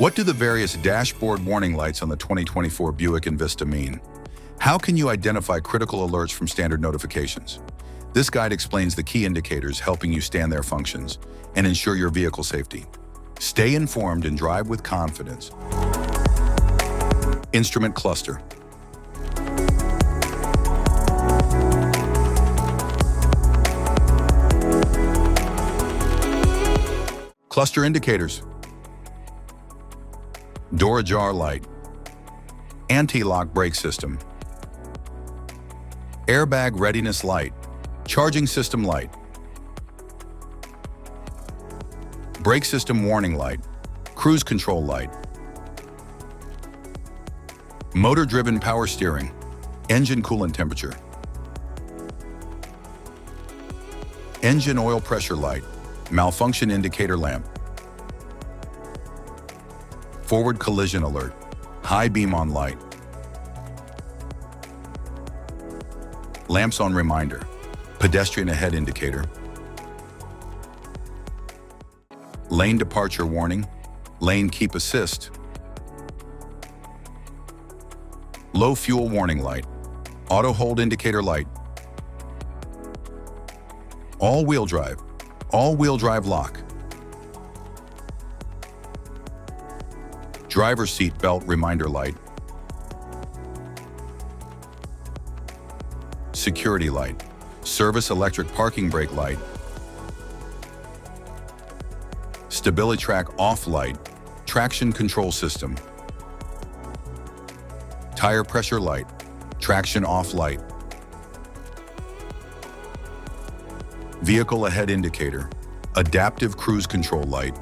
What do the various dashboard warning lights on the 2024 Buick Envista mean? How can you identify critical alerts from standard notifications? This guide explains the key indicators helping you stand their functions and ensure your vehicle safety. Stay informed and drive with confidence. Instrument cluster. Cluster indicators. Door ajar light. Anti-lock brake system. Airbag readiness light. Charging system light. Brake system warning light. Cruise control light. Motor-driven power steering. Engine coolant temperature. Engine oil pressure light. Malfunction indicator lamp. Forward collision alert. High beam on light. Lamps on reminder. Pedestrian ahead indicator. Lane departure warning. Lane keep assist. Low fuel warning light. Auto hold indicator light. All-wheel drive. All-wheel drive lock. Driver's seat belt reminder light. Security light. Service electric parking brake light. Stability track off light. Traction control system. Tire pressure light. Traction off light. Vehicle ahead indicator. Adaptive cruise control light.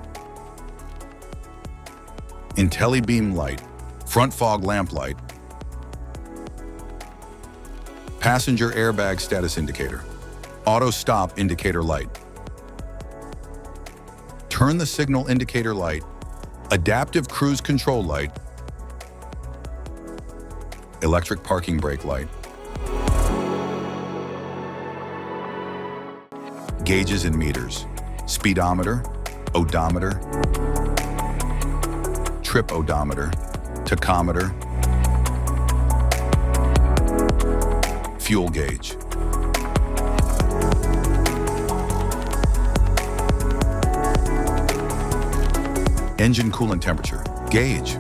IntelliBeam light. Front fog lamp light. Passenger airbag status indicator. Auto stop indicator light. Turn the signal indicator light. Adaptive cruise control light. Electric parking brake light. Gauges and meters. Speedometer, odometer, trip odometer, tachometer, fuel gauge. Engine coolant temperature, gauge.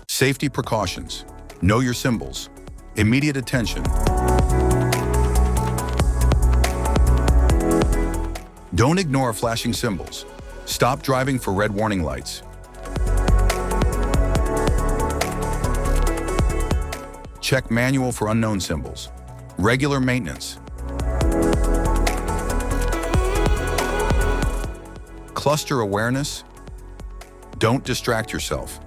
Safety precautions. Know your symbols. Immediate attention. Don't ignore flashing symbols. Stop driving for red warning lights. Check manual for unknown symbols. Regular maintenance. Cluster awareness. Don't distract yourself.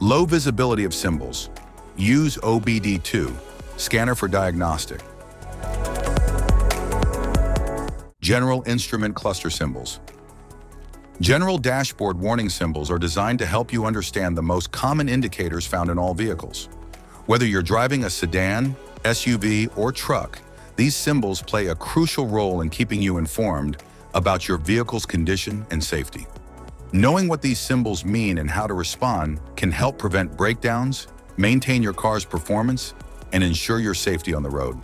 Low visibility of symbols. Use OBD2, scanner for diagnostic. General instrument cluster symbols. General dashboard warning symbols are designed to help you understand the most common indicators found in all vehicles. Whether you're driving a sedan, SUV, or truck, these symbols play a crucial role in keeping you informed about your vehicle's condition and safety. Knowing what these symbols mean and how to respond can help prevent breakdowns, maintain your car's performance, and ensure your safety on the road.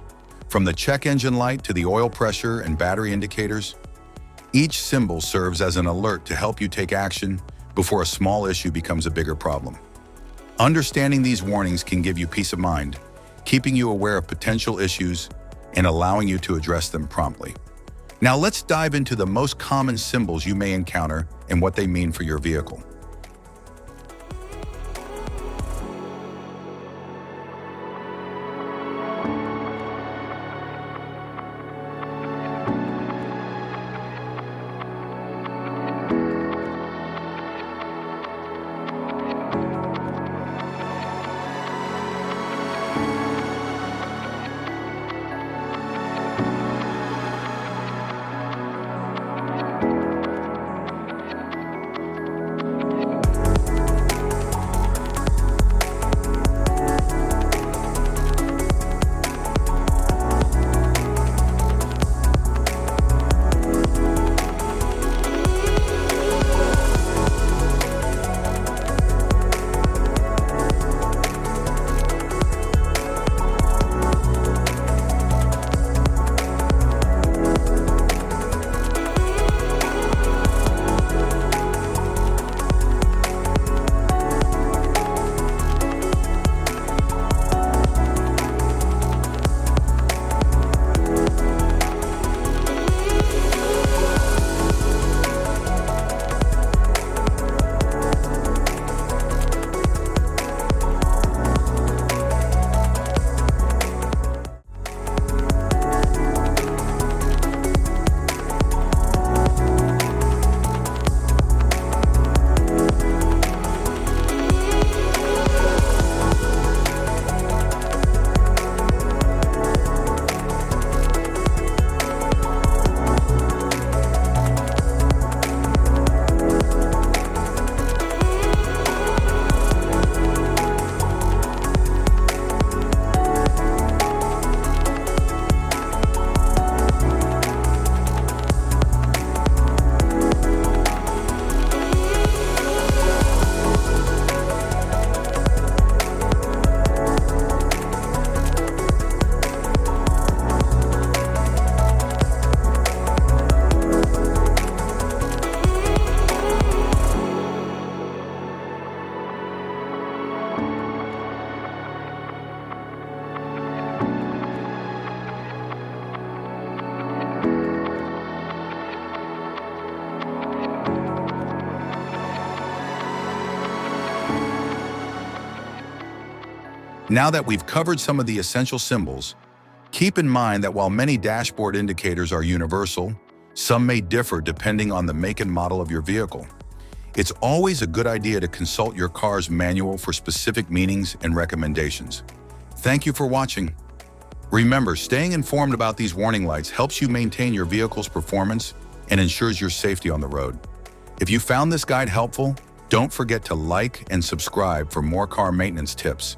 From the check engine light to the oil pressure and battery indicators, each symbol serves as an alert to help you take action before a small issue becomes a bigger problem. Understanding these warnings can give you peace of mind, keeping you aware of potential issues and allowing you to address them promptly. Now let's dive into the most common symbols you may encounter and what they mean for your vehicle. Now that we've covered some of the essential symbols, keep in mind that while many dashboard indicators are universal, some may differ depending on the make and model of your vehicle. It's always a good idea to consult your car's manual for specific meanings and recommendations. Thank you for watching. Remember, staying informed about these warning lights helps you maintain your vehicle's performance and ensures your safety on the road. If you found this guide helpful, don't forget to like and subscribe for more car maintenance tips.